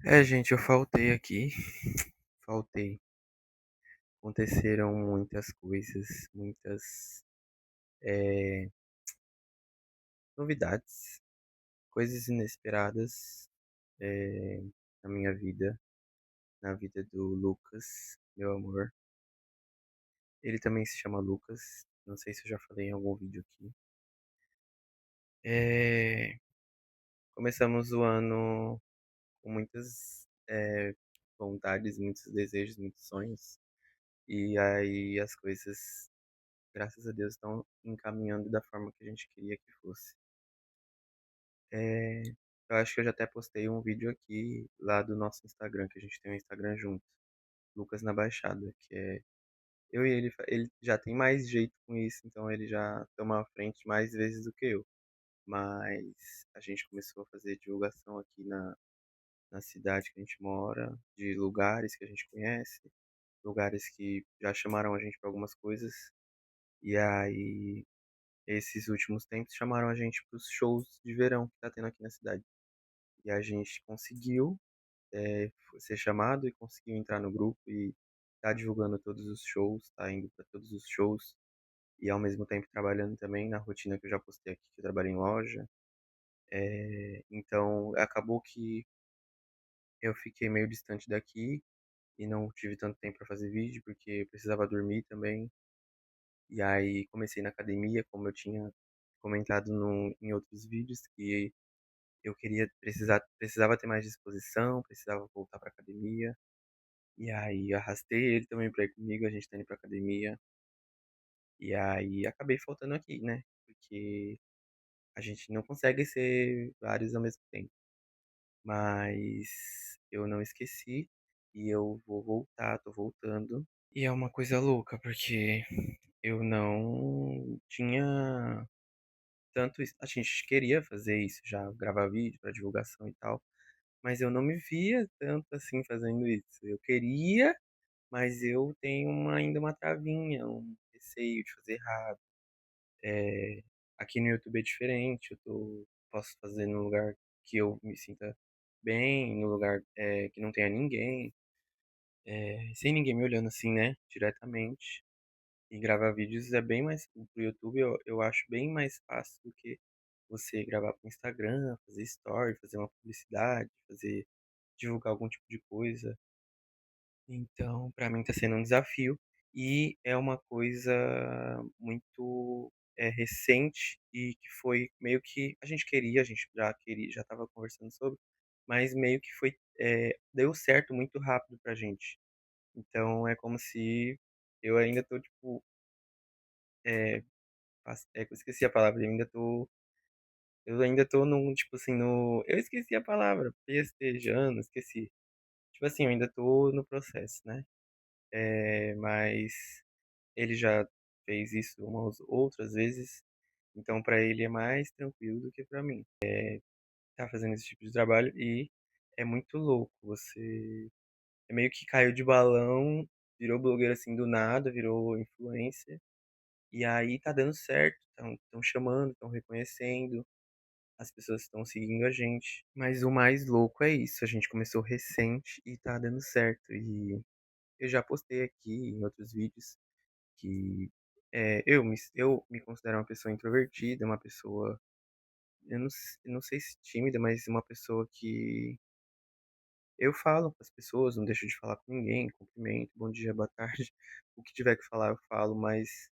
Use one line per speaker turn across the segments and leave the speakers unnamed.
Gente, eu faltei aqui. Faltei. Aconteceram muitas coisas, muitas novidades, coisas inesperadas na minha vida, na vida do Lucas, meu amor. Ele também se chama Lucas. Não sei se eu já falei em algum vídeo aqui. É, Começamos o ano com muitas vontades, muitos desejos, muitos sonhos. E aí as coisas, graças a Deus, estão encaminhando da forma que a gente queria que fosse. É, eu acho que eu já até postei um vídeo aqui lá do nosso Instagram, que a gente tem um Instagram junto, Lucas na Baixada, que é eu e ele, ele já tem mais jeito com isso, então ele já toma a frente mais vezes do que eu. Mas a gente começou a fazer divulgação aqui na cidade que a gente mora, de lugares que a gente conhece, lugares que já chamaram a gente para algumas coisas. E aí, esses últimos tempos chamaram a gente para os shows de verão que tá tendo aqui na cidade. E a gente conseguiu ser chamado e conseguiu entrar no grupo e tá divulgando todos os shows, tá indo para todos os shows e ao mesmo tempo trabalhando também na rotina que eu já postei aqui, que eu trabalho em loja. Então acabou que eu fiquei meio distante daqui e não tive tanto tempo para fazer vídeo porque eu precisava dormir também. E aí comecei na academia, como eu tinha comentado em outros vídeos, que eu precisava ter mais disposição, precisava voltar para academia. E aí arrastei ele também pra ir comigo, a gente tá indo pra academia. E aí acabei faltando aqui, né? Porque a gente não consegue ser vários ao mesmo tempo. Mas eu não esqueci e eu vou voltar, tô voltando. E é uma coisa louca, porque eu não tinha tanto isso. A gente queria fazer isso já, gravar vídeo pra divulgação e tal. Mas eu não me via tanto assim fazendo isso. Eu queria. Mas eu tenho ainda uma travinha, um receio de fazer errado. É, aqui no YouTube é diferente, posso fazer no lugar que eu me sinta bem, no lugar que não tenha ninguém, sem ninguém me olhando assim, né, diretamente. E gravar vídeos é bem mais, pro YouTube eu acho bem mais fácil do que você gravar pro Instagram, fazer story, fazer uma publicidade, divulgar algum tipo de coisa. Então, pra mim tá sendo um desafio e é uma coisa muito recente e que foi meio que a gente já queria, já estava conversando sobre, mas meio que deu certo muito rápido pra gente. Então é como se eu ainda tô tipo, é, eu esqueci a palavra, eu ainda tô num, tipo assim, eu esqueci a palavra, festejando, esqueci. Tipo assim, eu ainda tô no processo, né? Mas ele já fez isso umas outras vezes, então pra ele é mais tranquilo do que pra mim. Tá fazendo esse tipo de trabalho e é muito louco. Você é meio que caiu de balão, virou blogueiro assim do nada, virou influencer e aí tá dando certo, estão chamando, estão reconhecendo, as pessoas estão seguindo a gente. Mas o mais louco é isso, a gente começou recente e tá dando certo. E eu já postei aqui em outros vídeos que eu me considero uma pessoa introvertida, uma pessoa, eu não sei se tímida, mas uma pessoa que eu falo com as pessoas, não deixo de falar com ninguém, cumprimento, bom dia, boa tarde, o que tiver que falar eu falo, mas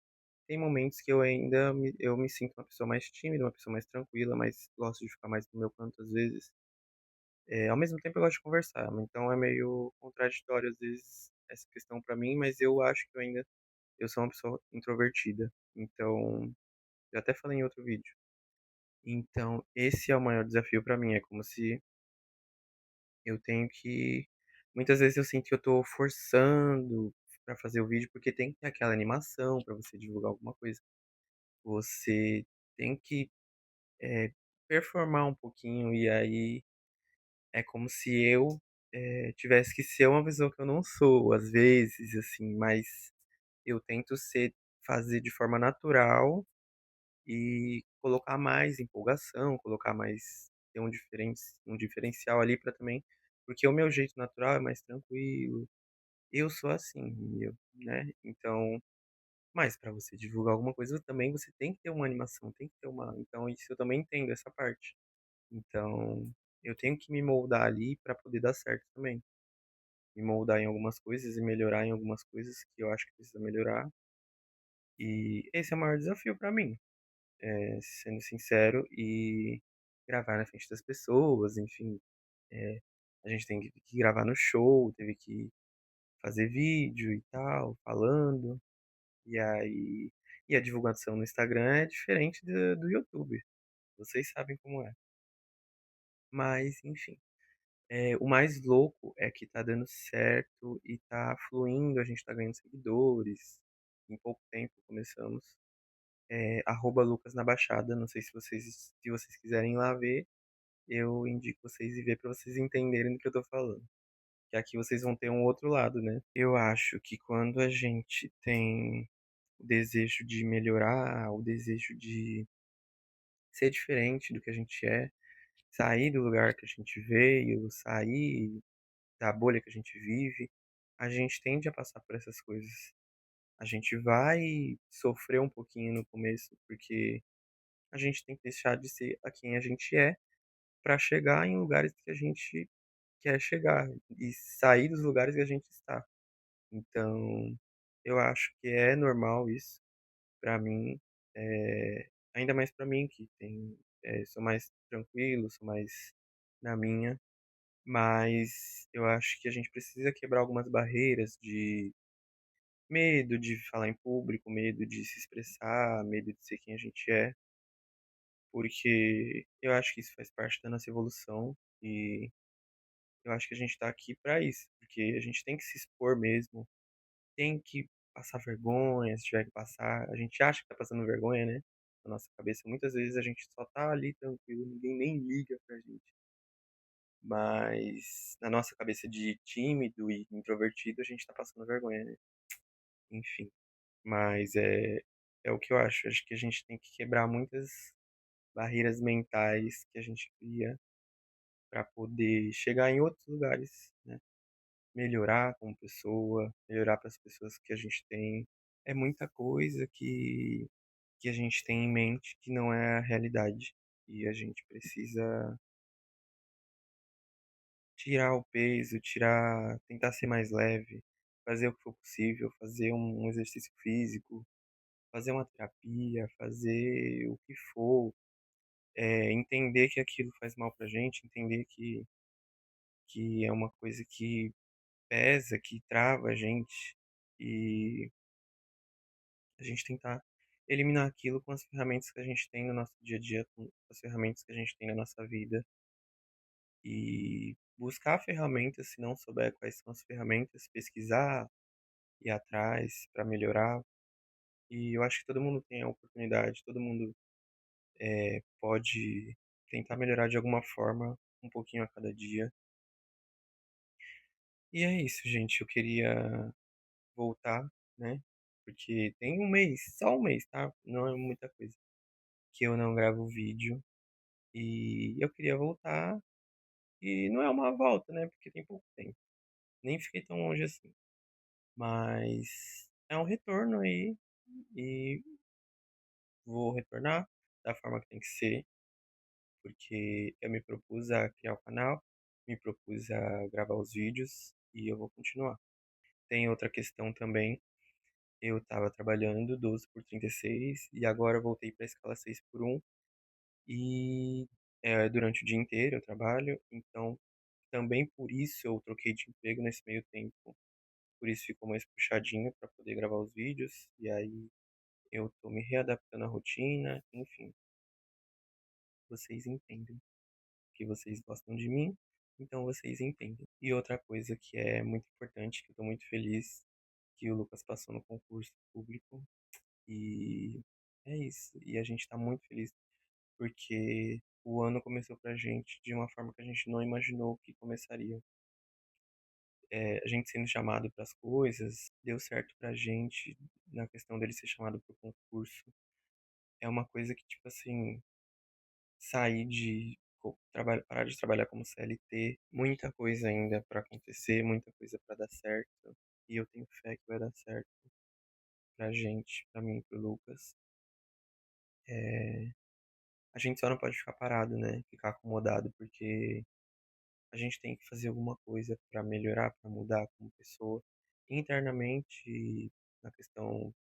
tem momentos que eu me sinto uma pessoa mais tímida, uma pessoa mais tranquila, mas gosto de ficar mais no meu canto às vezes. Ao mesmo tempo eu gosto de conversar, então é meio contraditório às vezes essa questão pra mim, mas eu acho que eu sou uma pessoa introvertida. Então, eu até falei em outro vídeo. Então, esse é o maior desafio pra mim. É como se eu tenho que. Muitas vezes eu sinto que eu tô forçando pra fazer o vídeo, porque tem que ter aquela animação pra você divulgar alguma coisa. Você tem que é, performar um pouquinho, e aí é como se eu tivesse que ser uma pessoa que eu não sou, às vezes, assim, mas eu tento fazer de forma natural e colocar mais empolgação, colocar mais ter um diferencial ali para também porque o meu jeito natural é mais tranquilo, eu sou assim, né. Então, mas para você divulgar alguma coisa também você tem que ter uma animação, tem que ter uma então isso eu também entendo essa parte. Então, eu tenho que me moldar ali para poder dar certo também. Me moldar em algumas coisas e melhorar em algumas coisas que eu acho que precisa melhorar. E esse é o maior desafio para mim, sendo sincero, e gravar na frente das pessoas, enfim, eh, a gente tem que gravar no show, teve que fazer vídeo e tal, falando, e aí e a divulgação no Instagram é diferente do YouTube, vocês sabem como é. Mas, enfim. O mais louco é que tá dando certo e tá fluindo, a gente tá ganhando seguidores. Em pouco tempo começamos. @Lucas na Baixada, não sei se vocês quiserem ir lá ver, eu indico vocês ir ver pra vocês entenderem do que eu tô falando. Que aqui vocês vão ter um outro lado, né. Eu acho que quando a gente tem o desejo de melhorar, o desejo de ser diferente do que a gente é, sair do lugar que a gente veio, sair da bolha que a gente vive, a gente tende a passar por essas coisas. A gente vai sofrer um pouquinho no começo, porque a gente tem que deixar de ser a quem a gente é para chegar em lugares que a gente quer chegar e sair dos lugares que a gente está. Então, eu acho que é normal isso para mim, ainda mais para mim que sou mais tranquilo, sou mais na minha. Mas eu acho que a gente precisa quebrar algumas barreiras de medo de falar em público, medo de se expressar, medo de ser quem a gente é, porque eu acho que isso faz parte da nossa evolução e eu acho que a gente tá aqui pra isso, porque a gente tem que se expor mesmo, tem que passar vergonha se tiver que passar. A gente acha que tá passando vergonha, né? Na nossa cabeça, muitas vezes a gente só tá ali tranquilo, ninguém nem liga pra gente. Mas na nossa cabeça de tímido e introvertido, a gente tá passando vergonha, né? Enfim, mas é o que eu acho. Acho que a gente tem que quebrar muitas barreiras mentais que a gente cria para poder chegar em outros lugares, né? Melhorar como pessoa, melhorar para as pessoas que a gente tem. É muita coisa que a gente tem em mente que não é a realidade. E a gente precisa tirar o peso, tentar ser mais leve, fazer o que for possível, fazer um exercício físico, fazer uma terapia, fazer o que for, entender que aquilo faz mal pra gente, entender que é uma coisa que pesa, que trava a gente, e a gente tentar eliminar aquilo com as ferramentas que a gente tem no nosso dia a dia, com as ferramentas que a gente tem na nossa vida, e buscar ferramentas, se não souber quais são as ferramentas, pesquisar, ir atrás para melhorar. E eu acho que todo mundo tem a oportunidade, todo mundo pode tentar melhorar de alguma forma, um pouquinho a cada dia. E é isso, gente. Eu queria voltar, né? Porque tem um mês, só um mês, tá? Não é muita coisa. Que eu não gravo vídeo. E eu queria voltar. E não é uma volta, né? Porque tem pouco tempo. Nem fiquei tão longe assim. Mas é um retorno aí. E vou retornar da forma que tem que ser. Porque eu me propus a criar o canal. Me propus a gravar os vídeos. E eu vou continuar. Tem outra questão também. Eu estava trabalhando 12 por 36 e agora eu voltei para a escala 6 por 1 e durante o dia inteiro eu trabalho, então também por isso eu troquei de emprego nesse meio tempo. Por isso ficou mais puxadinho para poder gravar os vídeos e aí eu tô me readaptando à rotina, enfim, vocês entendem que vocês gostam de mim, então vocês entendem. E outra coisa que é muito importante, que eu tô muito feliz, que o Lucas passou no concurso público. E é isso. E a gente tá muito feliz porque o ano começou pra gente de uma forma que a gente não imaginou que começaria. A gente sendo chamado para as coisas, deu certo pra gente na questão dele ser chamado pro concurso. É uma coisa que, tipo assim, sair de parar de trabalhar como CLT, muita coisa ainda para acontecer, muita coisa para dar certo, e eu tenho fé que vai dar certo pra gente, pra mim e para o Lucas. A gente só não pode ficar parado, né, ficar acomodado, porque a gente tem que fazer alguma coisa para melhorar, para mudar como pessoa, internamente e na questão,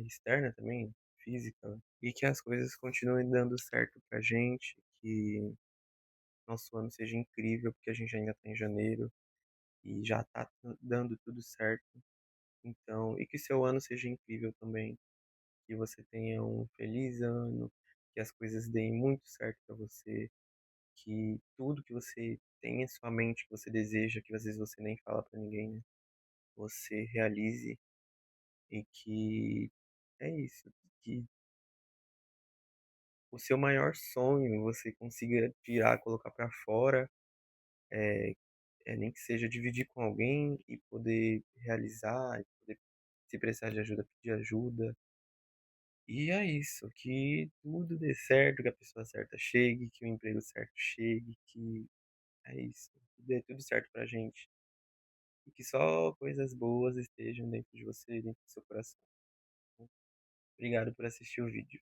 externa também, física, e que as coisas continuem dando certo pra gente, que nosso ano seja incrível, porque a gente ainda tá em janeiro e já tá dando tudo certo. Então, e que seu ano seja incrível também, que você tenha um feliz ano, que as coisas deem muito certo pra você, que tudo que você tem em sua mente, que você deseja, que às vezes você nem fala pra ninguém, né, você realize e que é isso, que o seu maior sonho você consiga tirar, colocar pra fora, eh nem que seja dividir com alguém e poder realizar, e poder, se precisar de ajuda, pedir ajuda. E é isso, que tudo dê certo, que a pessoa certa chegue, que o emprego certo chegue, que é isso, que dê tudo certo pra gente. E que só coisas boas estejam dentro de você, dentro do seu coração. Obrigado por assistir o vídeo.